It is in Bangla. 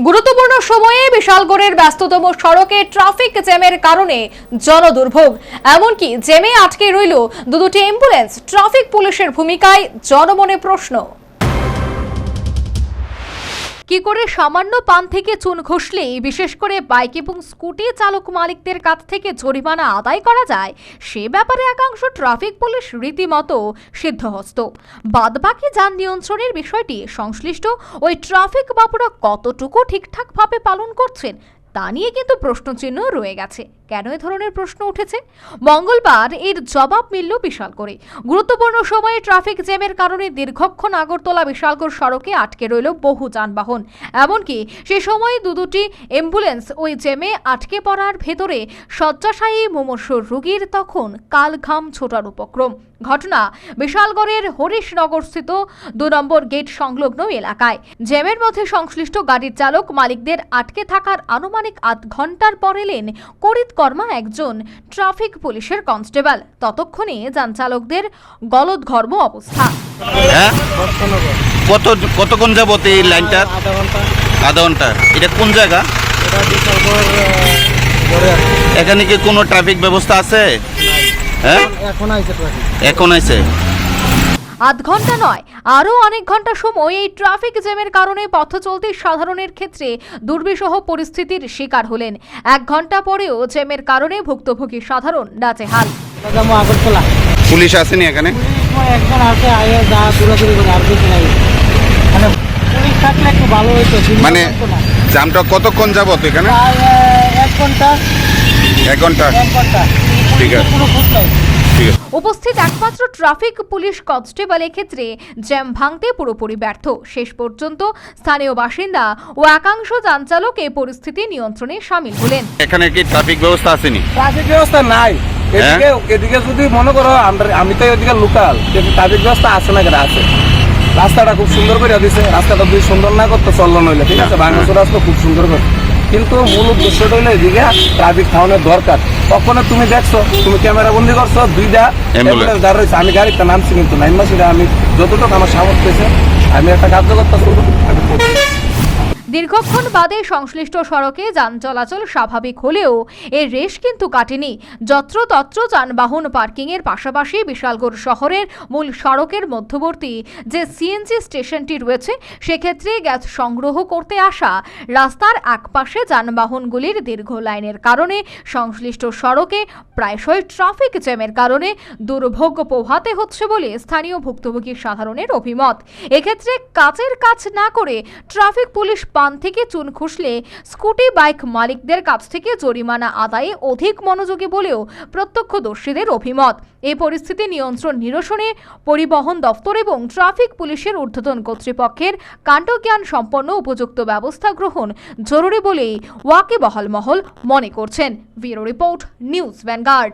গুরুত্বপূর্ণ সময়ে বিশালগড়ের ব্যস্ততম সড়কে ট্রাফিক জ্যামের কারণে জনদুর্ভোগ। এমনকি জ্যামে আটকে রইল দুটি অ্যাম্বুলেন্স। ট্রাফিক পুলিশের ভূমিকায় জনমনে প্রশ্ন। কি করে সামান্য পান থেকে চুন ঘষলেই বিশেষ করে বাইক এবং স্কুটি চালক মালিকদের কাছ থেকে জরিমানা আদায় করা যায়, সে ব্যাপারে একাংশ ট্রাফিক পুলিশ রীতিমতো সিদ্ধহস্ত। বাদবাকি যান নিয়ন্ত্রণের বিষয়টি সংশ্লিষ্ট ওই ট্রাফিক বাবুরা কতটুকু ঠিকঠাকভাবে পালন করছেন তা নিয়ে কিন্তু প্রশ্নচিহ্ন রয়ে গেছে। কেন এ ধরনের প্রশ্ন উঠেছে? মঙ্গলবার এর জবাব মিলল বিশালগড়ে। গুরুত্বপূর্ণ সময়ে ট্রাফিক জ্যামের কারণে দীর্ঘক্ষণ আগরতলা বিশালগড় সড়কে আটকে রইল বহু যানবাহন। এমনকি সে সময় দুটি অ্যাম্বুলেন্স ওই জ্যামে আটকে পড়ার ভেতরে শয্যাশায়ী মুমূর্ষু রোগীর তখন কালঘাম ছোটার উপক্রম। ঘটনা বিশালগড়ের হরিশনগরস্থিত ২ নম্বর গেট সংলগ্ন এলাকায়। জ্যামের মধ্যে সংশ্লিষ্ট গাড়ির চালক মালিকদের আটকে থাকার আনুমানিক আধ ঘন্টার পর এলেন কর্মা একজন ট্রাফিক পুলিশের কনস্টেবল। ততক্ষণে যান চালকদের গলদঘর্ম অবস্থা। কতক্ষণ যাবত এই লাইনটা? আধা ঘন্টা। এটা কোন জায়গা? এখানে কি কোনো ট্রাফিক ব্যবস্থা আছে? হ্যাঁ, এখন আইছে। আধ ঘন্টা নয়, আরও অনেক ঘন্টা সময় এই ট্রাফিক জ্যামের কারণে পথ চলতি সাধারণের ক্ষেত্রে দুর্বিষহ পরিস্থিতির শিকার হলেন। 1 ঘন্টা পরেও জ্যামের কারণে ভুক্তভোগী সাধারণ নাজেহাল। পুলিশ আসেনি এখানে? একজন আছে, আয়ে যা দূরাদূরি করে আর কিছু নাই। মানে পুলিশ থাকলে একটু ভালো হতো। মানে জ্যামটা কতক্ষণ যাবত এখানে? 1 ঘন্টা। 1 ঘন্টা। ঠিক আছে। কোনো খোঁজ নাই। উপস্থিত একমাত্র ট্রাফিক পুলিশ কনস্টেবল এক্ষেত্রে জ্যাম ভাঙতে পুরোপুরি ব্যর্থ। শেষ পর্যন্ত স্থানীয় বাসিন্দা ও একাংশ যানচালক এই পরিস্থিতি নিয়ন্ত্রণে সামিল হলেন। এখানে কি ট্রাফিক ব্যবস্থা আসেনি? ট্রাফিক ব্যবস্থা নাই। এদিকে যদি মনে করো আমি তো এদিকে লোকাল, কিন্তু ট্রাফিক ব্যবস্থা আছে না, কেটে আছে। রাস্তাটা খুব সুন্দর করে দিছে। রাস্তাটা যদি সুন্দর না করতো চলন হইলে, ঠিক আছে, বাংলাদেশ রাস্তা খুব সুন্দর করে, কিন্তু মূল উদ্দেশ্যটা হইলে এদিকে ট্রাফিক খাওয়ানোর দরকার। কখনো তুমি দেখছো, তুমি ক্যামেরা বন্দি করছো 2টা অ্যাম্বুলেন্স দাঁড় রয়েছে, আমি গাড়িটা নামছি, কিন্তু নাইমাছি আমি যতটুকু আমার সামর্থ্য হয়েছে আমি একটা কার্যকর্তা করবো। দীর্ঘক্ষণ বাদে সংশ্লিষ্ট সড়কে যান চলাচল স্বাভাবিক হলেও এর রেশ কিন্তু কাটেনি। যত্রতত্র যানবাহন পার্কিংয়ের পাশাপাশি বিশালগড় শহরের মূল সড়কের মধ্যবর্তী যে সিএনজি স্টেশনটি রয়েছে, সেক্ষেত্রে গ্যাস সংগ্রহ করতে আসা রাস্তার একপাশে যানবাহনগুলির দীর্ঘ লাইনের কারণে সংশ্লিষ্ট সড়কে প্রায়শই ট্রাফিক জ্যামের কারণে দুর্ভোগ পোহাতে হচ্ছে বলে স্থানীয় ভুক্তভোগী সাধারণের অভিমত। এক্ষেত্রে কাজের কাজ না করে ট্রাফিক পুলিশ পান থেকে চুন খুসলে স্কুটি বাইক মালিকদের কাছ থেকে জরিমানা আদায়ে অধিক মনোযোগী বলেও প্রত্যক্ষদর্শীদের অভিমত। এই পরিস্থিতি নিয়ন্ত্রণ নিরসনে পরিবহন দফতর এবং ট্রাফিক পুলিশের ঊর্ধ্বতন কর্তৃপক্ষের কাণ্ডজ্ঞান সম্পন্ন উপযুক্ত ব্যবস্থা গ্রহণ জরুরি বলেই ওয়াকিবহাল মহল মনে করছেন। Bureau report, news vanguard.